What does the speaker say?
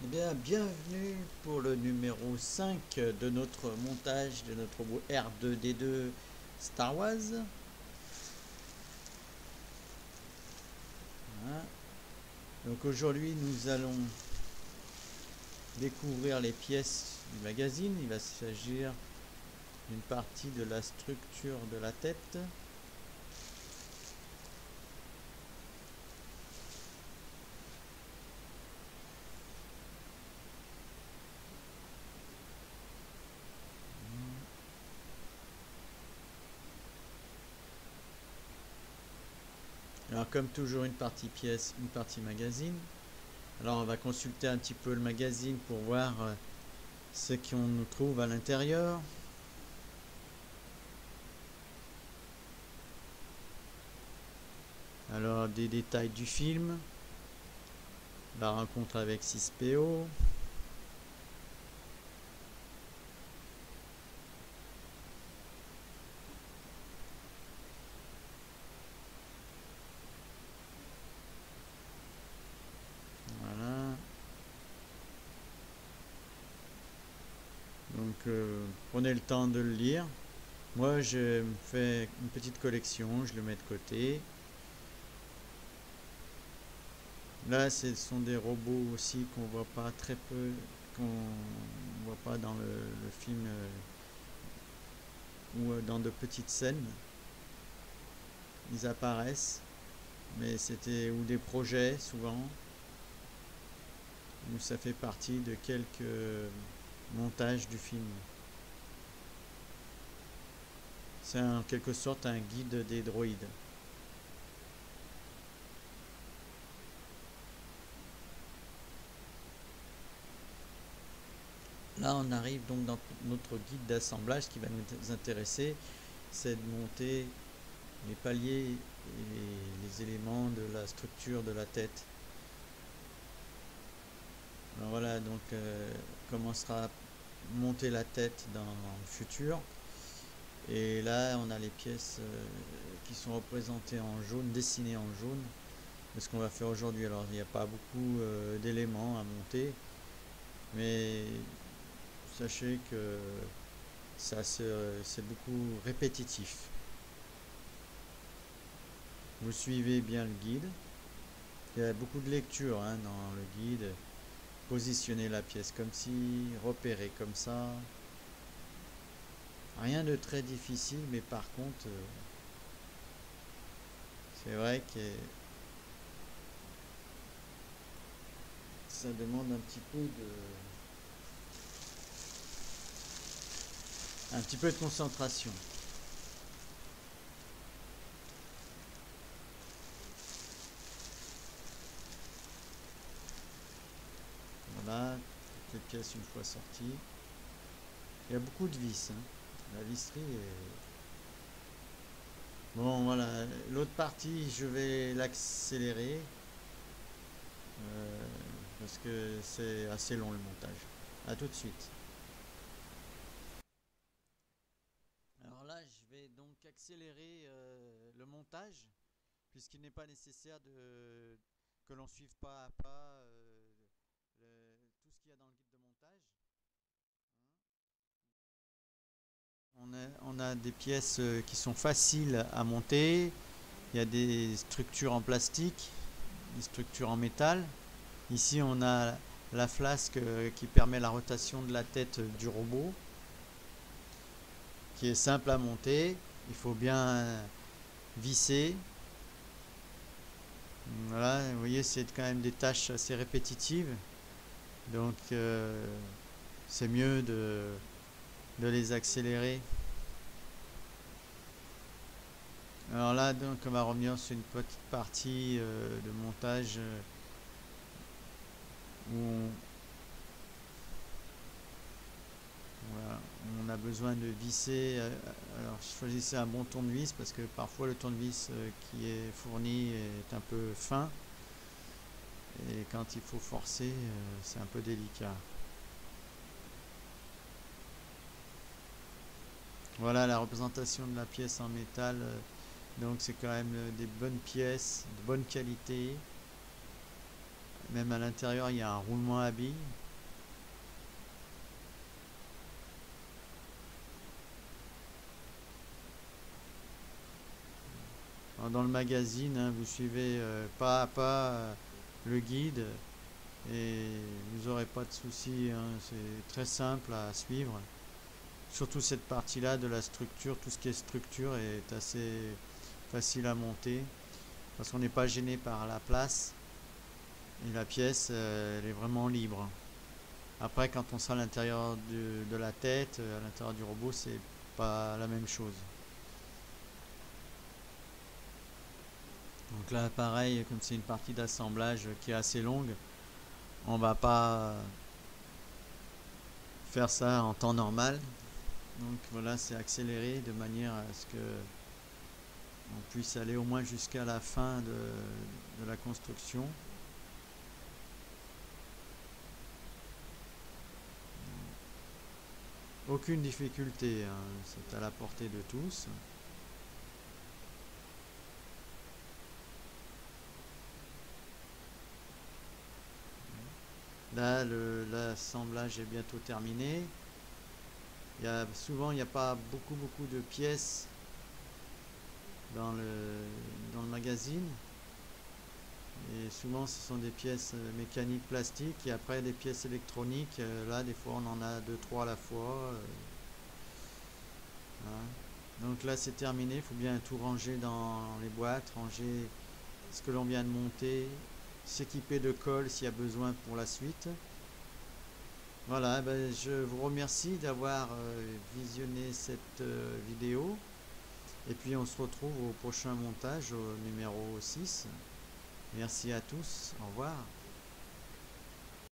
Eh bien, bienvenue pour le numéro 5 de notre montage de notre robot R2D2 Star Wars. Voilà. Donc aujourd'hui, nous allons découvrir les pièces du magazine. Il va s'agir d'une partie de la structure de la tête. Alors comme toujours, une partie pièce, une partie magazine. Alors on va consulter un petit peu le magazine pour voir ce qu'on nous trouve à l'intérieur. Alors des détails du film, la rencontre avec 6PO, voilà. Donc prenez le temps de le lire. Moi je me fais une petite collection, je le mets de côté. Là ce sont des robots aussi qu'on voit pas très peu, qu'on voit pas dans le film ou dans de petites scènes. Ils apparaissent, mais c'était ou des projets souvent, ou ça fait partie de quelques montages du film. C'est en quelque sorte un guide des droïdes. Là, on arrive donc dans notre guide d'assemblage. Ce qui va nous intéresser, c'est de monter les paliers et les éléments de la structure de la tête. Alors voilà, donc comment sera montée la tête dans le futur. Et là, on a les pièces qui sont représentées en jaune, dessinées en jaune. C'est ce qu'on va faire aujourd'hui. Alors, il n'y a pas beaucoup d'éléments à monter, mais sachez que c'est beaucoup répétitif. Vous suivez bien le guide. Il y a beaucoup de lectures dans le guide. Positionner la pièce comme ci, repérer comme ça. Rien de très difficile, mais par contre, c'est vrai que ça demande un petit peu de concentration. Voilà, toutes les pièces une fois sorties. Il y a beaucoup de vis. La visserie est... Bon, voilà. L'autre partie, je vais l'accélérer euh, parce que c'est assez long le montage. A tout de suite. Alors là, je vais donc accélérer le montage puisqu'il n'est pas nécessaire que l'on suive pas à pas tout ce qu'il y a dans le guide de montage. On a des pièces qui sont faciles à monter. Il y a des structures en plastique, des structures en métal. Ici, on a la flasque qui permet la rotation de la tête du robot, qui est simple à monter. Il faut bien visser. Voilà, vous voyez, c'est quand même des tâches assez répétitives. Donc, c'est mieux de les accélérer. Alors là, donc, on va revenir sur une petite partie de montage où voilà, on a besoin de visser. Alors choisissez un bon tournevis parce que parfois le tournevis qui est fourni est un peu fin et quand il faut forcer, c'est un peu délicat. Voilà la représentation de la pièce en métal. Donc c'est quand même des bonnes pièces, de bonne qualité. Même à l'intérieur, il y a un roulement à billes. Alors, dans le magazine, hein, vous suivez pas à pas le guide et vous n'aurez pas de soucis, hein. C'est très simple à suivre. Surtout cette partie-là de la structure, tout ce qui est structure est assez facile à monter parce qu'on n'est pas gêné par la place et la pièce, elle est vraiment libre. Après, quand on sera à l'intérieur de la tête, à l'intérieur du robot, c'est pas la même chose. Donc là, pareil, comme c'est une partie d'assemblage qui est assez longue, on va pas faire ça en temps normal. Donc voilà, c'est accéléré de manière à ce que on puisse aller au moins jusqu'à la fin de la construction. Aucune difficulté, hein, c'est à la portée de tous. Là, l'assemblage est bientôt terminé. Souvent, il n'y a pas beaucoup de pièces dans le magazine. Et souvent, ce sont des pièces mécaniques plastiques et après des pièces électroniques. Là, des fois, on en a deux, trois à la fois. Voilà. Donc là, c'est terminé. Il faut bien tout ranger dans les boîtes, ranger ce que l'on vient de monter, s'équiper de colle s'il y a besoin pour la suite. Voilà, ben, je vous remercie d'avoir visionné cette vidéo. Et puis on se retrouve au prochain montage, au numéro 6. Merci à tous, au revoir.